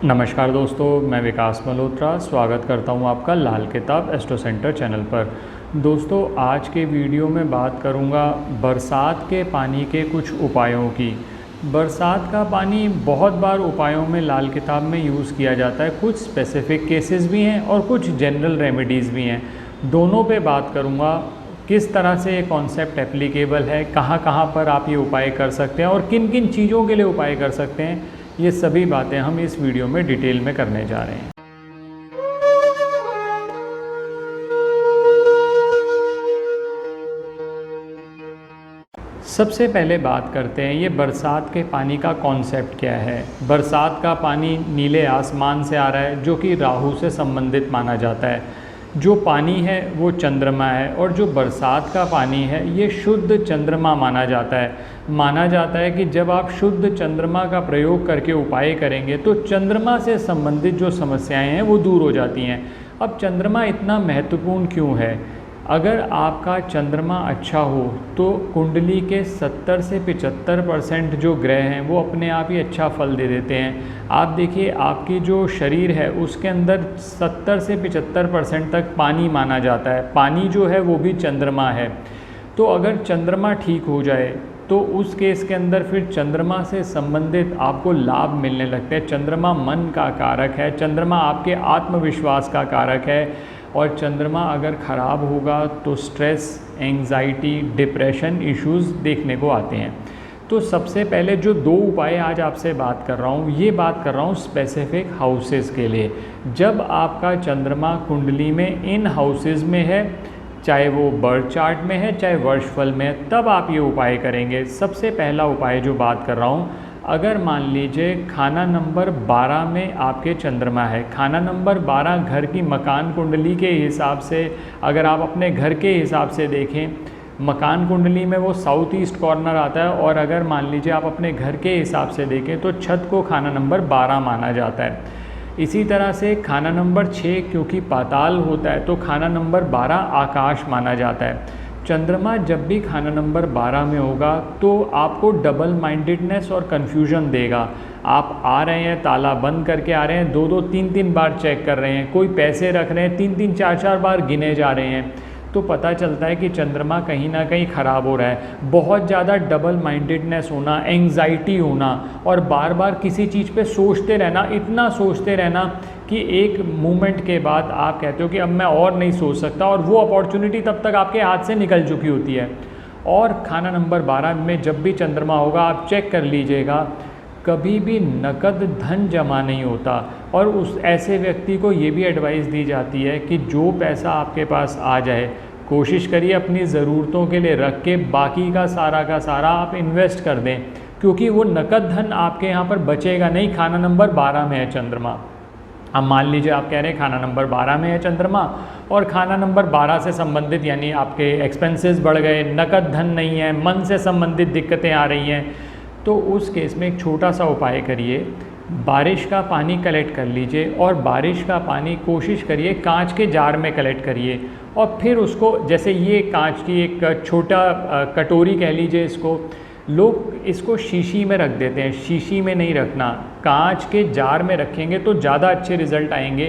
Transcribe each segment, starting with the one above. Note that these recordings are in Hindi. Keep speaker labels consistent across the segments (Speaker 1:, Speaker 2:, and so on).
Speaker 1: नमस्कार दोस्तों, मैं विकास मल्होत्रा स्वागत करता हूं आपका लाल किताब एस्ट्रो सेंटर चैनल पर। दोस्तों, आज के वीडियो में बात करूंगा बरसात के पानी के कुछ उपायों की। बरसात का पानी बहुत बार उपायों में लाल किताब में यूज़ किया जाता है। कुछ स्पेसिफ़िक केसेस भी हैं और कुछ जनरल रेमेडीज़ भी हैं। दोनों पे बात करूंगा, किस तरह से ये कॉन्सेप्ट एप्लीकेबल है, कहाँ कहाँ पर आप ये उपाय कर सकते हैं और किन किन चीज़ों के लिए उपाय कर सकते हैं। ये सभी बातें हम इस वीडियो में डिटेल में करने जा रहे हैं। सबसे पहले बात करते हैं ये बरसात के पानी का कॉन्सेप्ट क्या है। बरसात का पानी नीले आसमान से आ रहा है, जो कि राहु से संबंधित माना जाता है। जो पानी है वो चंद्रमा है और जो बरसात का पानी है ये शुद्ध चंद्रमा माना जाता है। माना जाता है कि जब आप शुद्ध चंद्रमा का प्रयोग करके उपाय करेंगे तो चंद्रमा से संबंधित जो समस्याएं हैं वो दूर हो जाती हैं। अब चंद्रमा इतना महत्वपूर्ण क्यों है? अगर आपका चंद्रमा अच्छा हो तो कुंडली के 70 से 75% जो ग्रह हैं वो अपने आप ही अच्छा फल दे देते हैं। आप देखिए, आपकी जो शरीर है उसके अंदर 70 से 75% तक पानी माना जाता है। पानी जो है वो भी चंद्रमा है। तो अगर चंद्रमा ठीक हो जाए तो उस केस के अंदर फिर चंद्रमा से संबंधित आपको लाभ मिलने लगते हैं। चंद्रमा मन का कारक है, चंद्रमा आपके आत्मविश्वास का कारक है। और चंद्रमा अगर ख़राब होगा तो स्ट्रेस, एंग्जाइटी, डिप्रेशन इश्यूज़ देखने को आते हैं। तो सबसे पहले जो दो उपाय आज आपसे बात कर रहा हूँ, ये बात कर रहा हूँ स्पेसिफिक हाउसेस के लिए। जब आपका चंद्रमा कुंडली में इन हाउसेस में है, चाहे वो बर्थ चार्ट में है चाहे वर्षफल में है, तब आप ये उपाय करेंगे। सबसे पहला उपाय जो बात कर रहा हूँ, अगर मान लीजिए खाना नंबर 12 में आपके चंद्रमा है, खाना नंबर 12 घर की मकान कुंडली के हिसाब से, अगर आप अपने घर के हिसाब से देखें, मकान कुंडली में वो साउथ ईस्ट कॉर्नर आता है। और अगर मान लीजिए आप अपने घर के हिसाब से देखें तो छत को खाना नंबर 12 माना जाता है। इसी तरह से खाना नंबर 6 क्योंकि पाताल होता है तो खाना नंबर 12 आकाश माना जाता है। चंद्रमा जब भी खाना नंबर 12 में होगा तो आपको डबल माइंडेडनेस और कन्फ्यूजन देगा। आप आ रहे हैं, ताला बंद करके आ रहे हैं, 2-2, 3-3 बार चेक कर रहे हैं, कोई पैसे रख रहे हैं, 3-3, 4-4 बार गिने जा रहे हैं, तो पता चलता है कि चंद्रमा कहीं ना कहीं ख़राब हो रहा है। बहुत ज़्यादा डबल माइंडेडनेस होना, एंग्जाइटी होना और बार बार किसी चीज़ पे सोचते रहना, इतना सोचते रहना कि एक मोमेंट के बाद आप कहते हो कि अब मैं और नहीं सोच सकता, और वो अपॉर्चुनिटी तब तक आपके हाथ से निकल चुकी होती है। और खाना नंबर 12 में जब भी चंद्रमा होगा, आप चेक कर लीजिएगा, कभी भी नकद धन जमा नहीं होता। और उस ऐसे व्यक्ति को ये भी एडवाइस दी जाती है कि जो पैसा आपके पास आ जाए, कोशिश करिए अपनी ज़रूरतों के लिए रख के बाकी का सारा आप इन्वेस्ट कर दें, क्योंकि वो नकद धन आपके यहाँ पर बचेगा नहीं। खाना नंबर 12 में है चंद्रमा। अब मान लीजिए आप कह रहे हैं खाना नंबर 12 में है चंद्रमा और खाना नंबर 12 से संबंधित यानी आपके एक्सपेंसेस बढ़ गए, नकद धन नहीं है, मन से संबंधित दिक्कतें आ रही हैं, तो उस केस में एक छोटा सा उपाय करिए। बारिश का पानी कलेक्ट कर लीजिए और बारिश का पानी कोशिश करिए कांच के जार में कलेक्ट करिए। और फिर उसको, जैसे ये कांच की एक छोटा कटोरी कह लीजिए इसको, लोग इसको शीशी में रख देते हैं। शीशी में नहीं रखना, कांच के जार में रखेंगे तो ज़्यादा अच्छे रिज़ल्ट आएंगे।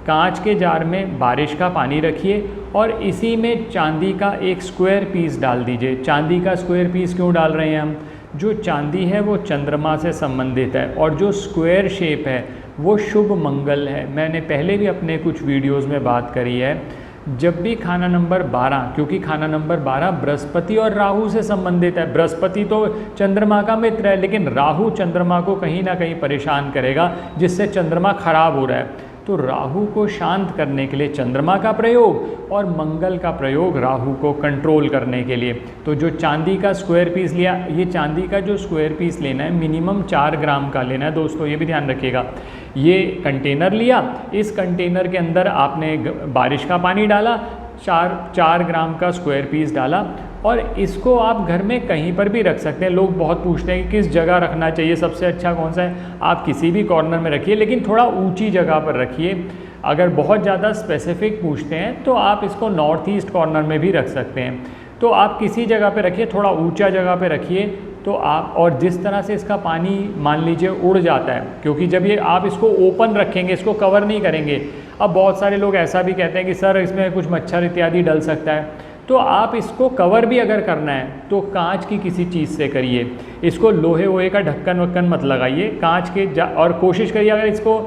Speaker 1: कांच के जार में बारिश का पानी रखिए और इसी में चांदी का एक स्क्वायर पीस डाल दीजिए। चांदी का स्क्वायर पीस क्यों डाल रहे हैं हम? जो चांदी है वो चंद्रमा से संबंधित है और जो स्क्वायर शेप है वो शुभ मंगल है। मैंने पहले भी अपने कुछ वीडियोस में बात करी है। जब भी खाना नंबर 12, क्योंकि खाना नंबर 12 बृहस्पति और राहु से संबंधित है। बृहस्पति तो चंद्रमा का मित्र है, लेकिन राहु चंद्रमा को कहीं ना कहीं परेशान करेगा, जिससे चंद्रमा खराब हो रहा है। तो राहु को शांत करने के लिए चंद्रमा का प्रयोग और मंगल का प्रयोग राहु को कंट्रोल करने के लिए। तो जो चांदी का स्क्वायर पीस लिया, ये चांदी का जो स्क्वायर पीस लेना है मिनिमम 4 ग्राम का लेना है दोस्तों, ये भी ध्यान रखिएगा। ये कंटेनर लिया, इस कंटेनर के अंदर आपने बारिश का पानी डाला, 4 ग्राम का स्क्वायर पीस डाला और इसको आप घर में कहीं पर भी रख सकते हैं। लोग बहुत पूछते हैं कि किस जगह रखना चाहिए, सबसे अच्छा कौन सा है। आप किसी भी कॉर्नर में रखिए, लेकिन थोड़ा ऊंची जगह पर रखिए। अगर बहुत ज़्यादा स्पेसिफिक पूछते हैं तो आप इसको नॉर्थ ईस्ट कॉर्नर में भी रख सकते हैं। तो आप किसी जगह पे रखिए, थोड़ा ऊंचा जगह पे रखिए, तो आप, और जिस तरह से इसका पानी मान लीजिए उड़ जाता है, क्योंकि जब ये आप इसको ओपन रखेंगे, इसको कवर नहीं करेंगे। अब बहुत सारे लोग ऐसा भी कहते हैं कि सर इसमें कुछ मच्छर इत्यादि डल सकता है, तो आप इसको कवर भी अगर करना है तो कांच की किसी चीज़ से करिए, इसको लोहे वोहे का ढक्कन वक्कन मत लगाइए, कांच के और कोशिश करिए अगर इसको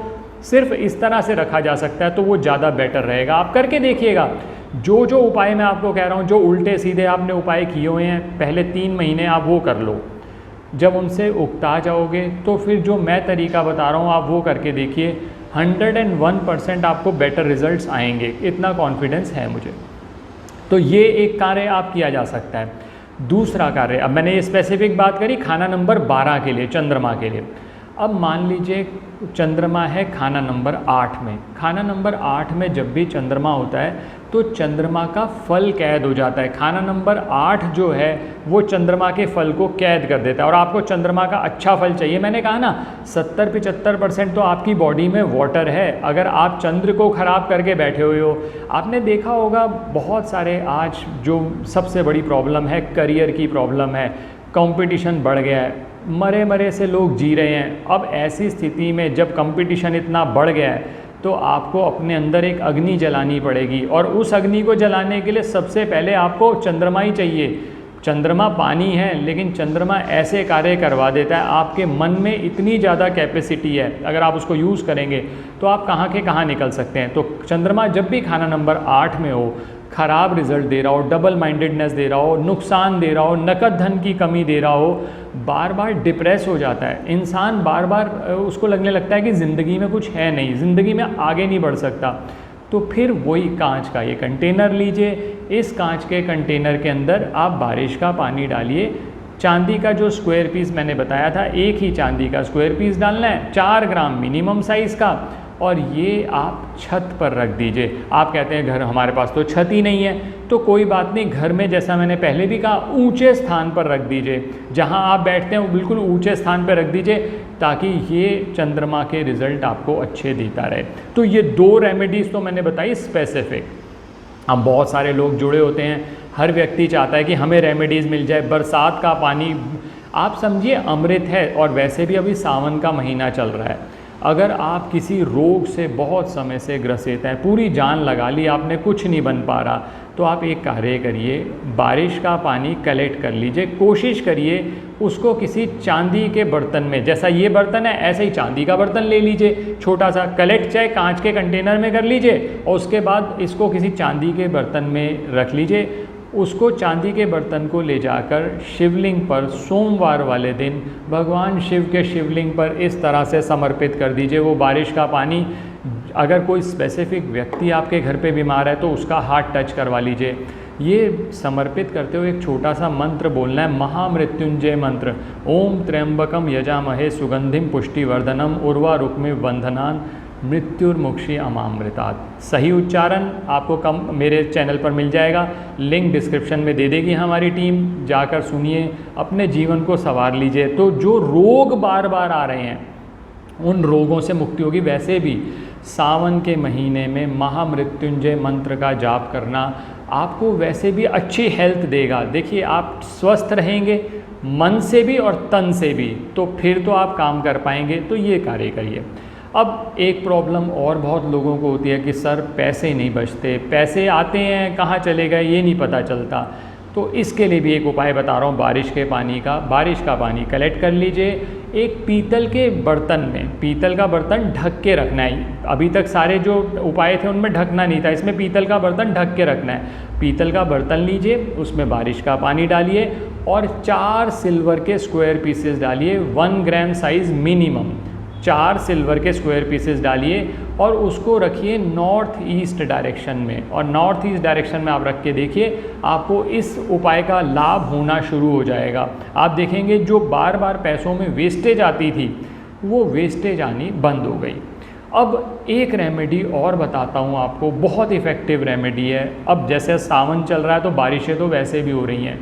Speaker 1: सिर्फ इस तरह से रखा जा सकता है तो वो ज़्यादा बेटर रहेगा। आप करके देखिएगा। जो जो उपाय मैं आपको कह रहा हूँ, जो उल्टे सीधे आपने उपाय किए हुए हैं पहले 3 महीने, आप वो कर लो। जब उनसे उकता जाओगे तो फिर जो मैं तरीका बता रहा हूँ आप वो करके देखिए, 101% आपको बेटर रिजल्ट्स आएंगे, इतना कॉन्फिडेंस है मुझे। तो ये एक कार्य आप किया जा सकता है। दूसरा कार्य, अब मैंने ये स्पेसिफिक बात करी खाना नंबर 12 के लिए, चंद्रमा के लिए। अब मान लीजिए चंद्रमा है खाना नंबर 8 में। खाना नंबर 8 में जब भी चंद्रमा होता है तो चंद्रमा का फल कैद हो जाता है। खाना नंबर 8 जो है वो चंद्रमा के फल को कैद कर देता है। और आपको चंद्रमा का अच्छा फल चाहिए, मैंने कहा ना 70-75% तो आपकी बॉडी में वाटर है। अगर आप चंद्र को ख़राब करके बैठे हुए हो, आपने देखा होगा बहुत सारे आज जो सबसे बड़ी प्रॉब्लम है करियर की प्रॉब्लम है, कंपटीशन बढ़ गया है, मरे मरे से लोग जी रहे हैं। अब ऐसी स्थिति में जब कंपटीशन इतना बढ़ गया है तो आपको अपने अंदर एक अग्नि जलानी पड़ेगी, और उस अग्नि को जलाने के लिए सबसे पहले आपको चंद्रमा ही चाहिए। चंद्रमा पानी है, लेकिन चंद्रमा ऐसे कार्य करवा देता है, आपके मन में इतनी ज़्यादा कैपेसिटी है, अगर आप उसको यूज़ करेंगे तो आप कहाँ के कहाँ निकल सकते हैं। तो चंद्रमा जब भी खाना नंबर 8 में हो, ख़राब रिजल्ट दे रहा हो, डबल माइंडेडनेस दे रहा हो, नुकसान दे रहा हो, नकद धन की कमी दे रहा हो, बार बार डिप्रेस हो जाता है इंसान, बार बार उसको लगने लगता है कि ज़िंदगी में कुछ है नहीं, ज़िंदगी में आगे नहीं बढ़ सकता। तो फिर वही कांच का ये कंटेनर लीजिए, इस कांच के कंटेनर के अंदर आप बारिश का पानी डालिए। चांदी का जो स्क्वायर पीस मैंने बताया था, एक ही चांदी का स्क्वायर पीस डालना है, 4 ग्राम मिनिमम साइज़ का, और ये आप छत पर रख दीजिए। आप कहते हैं घर हमारे पास तो छत ही नहीं है, तो कोई बात नहीं, घर में जैसा मैंने पहले भी कहा ऊंचे स्थान पर रख दीजिए। जहां आप बैठते हैं वो बिल्कुल ऊंचे स्थान पर रख दीजिए, ताकि ये चंद्रमा के रिज़ल्ट आपको अच्छे देता रहे। तो ये 2 रेमेडीज़ तो मैंने बताई स्पेसिफिक। अब बहुत सारे लोग जुड़े होते हैं, हर व्यक्ति चाहता है कि हमें रेमेडीज़ मिल जाए। बरसात का पानी आप समझिए अमृत है, और वैसे भी अभी सावन का महीना चल रहा है। अगर आप किसी रोग से बहुत समय से ग्रसित हैं, पूरी जान लगा ली, आपने कुछ नहीं बन पा रहा, तो आप एक कार्य करिए, बारिश का पानी कलेक्ट कर लीजिए। कोशिश करिए उसको किसी चांदी के बर्तन में, जैसा ये बर्तन है ऐसे ही चांदी का बर्तन ले लीजिए, छोटा सा, कलेक्ट चाहे कांच के कंटेनर में कर लीजिए, और उसके बाद इसको किसी चांदी के बर्तन में रख लीजिए। उसको चांदी के बर्तन को ले जाकर शिवलिंग पर सोमवार वाले दिन भगवान शिव के शिवलिंग पर इस तरह से समर्पित कर दीजिए। वो बारिश का पानी, अगर कोई स्पेसिफिक व्यक्ति आपके घर पे बीमार है तो उसका हाथ टच करवा लीजिए। ये समर्पित करते हुए एक छोटा सा मंत्र बोलना है, महामृत्युंजय मंत्र, ओम त्र्यंबकम यजामहे सुगंधिम पुष्टिवर्धनम उर्वारुक्मिव बंधनान मृत्युर्मुक्षी अमामृतात्। सही उच्चारण आपको मेरे चैनल पर मिल जाएगा, लिंक डिस्क्रिप्शन में दे देगी हमारी टीम, जाकर सुनिए, अपने जीवन को संवार लीजिए। तो जो रोग बार बार आ रहे हैं उन रोगों से मुक्ति होगी। वैसे भी सावन के महीने में महामृत्युंजय मंत्र का जाप करना आपको वैसे भी अच्छी हेल्थ देगा। देखिए आप स्वस्थ रहेंगे मन से भी और तन से भी, तो फिर तो आप काम कर पाएंगे। तो ये कार्य करिए। अब एक प्रॉब्लम और बहुत लोगों को होती है कि सर पैसे नहीं बचते, पैसे आते हैं कहाँ चले गए ये नहीं पता चलता। तो इसके लिए भी एक उपाय बता रहा हूँ, बारिश के पानी का। बारिश का पानी कलेक्ट कर लीजिए, एक पीतल के बर्तन में, पीतल का बर्तन ढक के रखना है। अभी तक सारे जो उपाय थे उनमें ढकना नहीं था, इसमें पीतल का बर्तन ढक के रखना है। पीतल का बर्तन लीजिए, उसमें बारिश का पानी डालिए और 4 सिल्वर के स्क्वायर पीसेस डालिए, 1 ग्राम साइज़ मिनिमम, 4 सिल्वर के स्क्वायर पीसेस डालिए और उसको रखिए नॉर्थ ईस्ट डायरेक्शन में। और नॉर्थ ईस्ट डायरेक्शन में आप रख के देखिए, आपको इस उपाय का लाभ होना शुरू हो जाएगा। आप देखेंगे जो बार बार पैसों में वेस्टेज आती थी वो वेस्टेज आनी बंद हो गई। अब एक रेमेडी और बताता हूँ आपको, बहुत इफ़ेक्टिव रेमेडी है। अब जैसे सावन चल रहा है तो बारिशें तो वैसे भी हो रही हैं।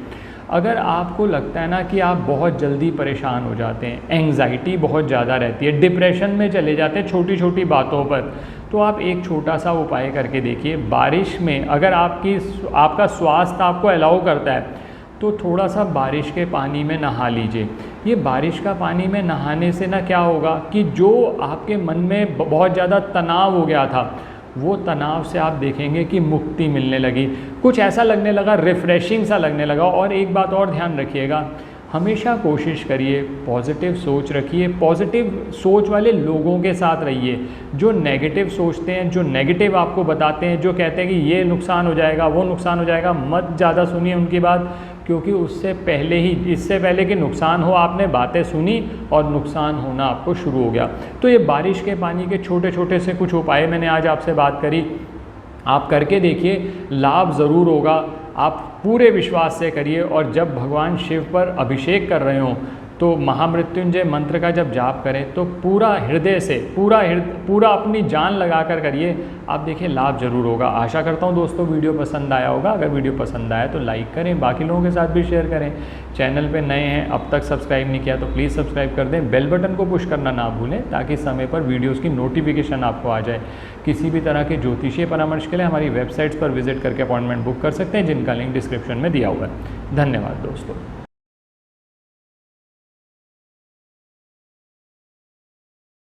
Speaker 1: अगर आपको लगता है ना कि आप बहुत जल्दी परेशान हो जाते हैं, एंग्जाइटी बहुत ज़्यादा रहती है, डिप्रेशन में चले जाते हैं छोटी छोटी बातों पर, तो आप एक छोटा सा उपाय करके देखिए। बारिश में अगर आपका स्वास्थ्य आपको अलाउ करता है तो थोड़ा सा बारिश के पानी में नहा लीजिए। ये बारिश का पानी में नहाने से ना क्या होगा कि जो आपके मन में बहुत ज़्यादा तनाव हो गया था, वो तनाव से आप देखेंगे कि मुक्ति मिलने लगी, कुछ ऐसा लगने लगा, रिफ़्रेशिंग सा लगने लगा। और एक बात और ध्यान रखिएगा, हमेशा कोशिश करिए पॉजिटिव सोच रखिए, पॉजिटिव सोच वाले लोगों के साथ रहिए। जो नेगेटिव सोचते हैं, जो नेगेटिव आपको बताते हैं, जो कहते हैं कि ये नुकसान हो जाएगा, वो नुकसान हो जाएगा, मत ज़्यादा सुनिए उनकी बात, क्योंकि उससे पहले ही, इससे पहले कि नुकसान हो, आपने बातें सुनी और नुकसान होना आपको शुरू हो गया। तो ये बारिश के पानी के छोटे छोटे से कुछ उपाय मैंने आज आपसे बात करी, आप करके देखिए, लाभ ज़रूर होगा। आप पूरे विश्वास से करिए, और जब भगवान शिव पर अभिषेक कर रहे हों तो महामृत्युंजय मंत्र का जब जाप करें तो पूरा हृदय से, पूरा अपनी जान लगाकर करिए, आप देखिए लाभ ज़रूर होगा। आशा करता हूँ दोस्तों वीडियो पसंद आया होगा। अगर वीडियो पसंद आया तो लाइक करें, बाकी लोगों के साथ भी शेयर करें। चैनल पे नए हैं, अब तक सब्सक्राइब नहीं किया तो प्लीज़ सब्सक्राइब कर दें, बेल बटन को पुश करना ना भूलें, ताकि समय पर वीडियोज़ की नोटिफिकेशन आपको आ जाए। किसी भी तरह के ज्योतिषीय परामर्श के लिए हमारी वेबसाइट्स पर विजिट करके अपॉइंटमेंट बुक कर सकते हैं, जिनका लिंक डिस्क्रिप्शन में दिया हुआ है। धन्यवाद दोस्तों।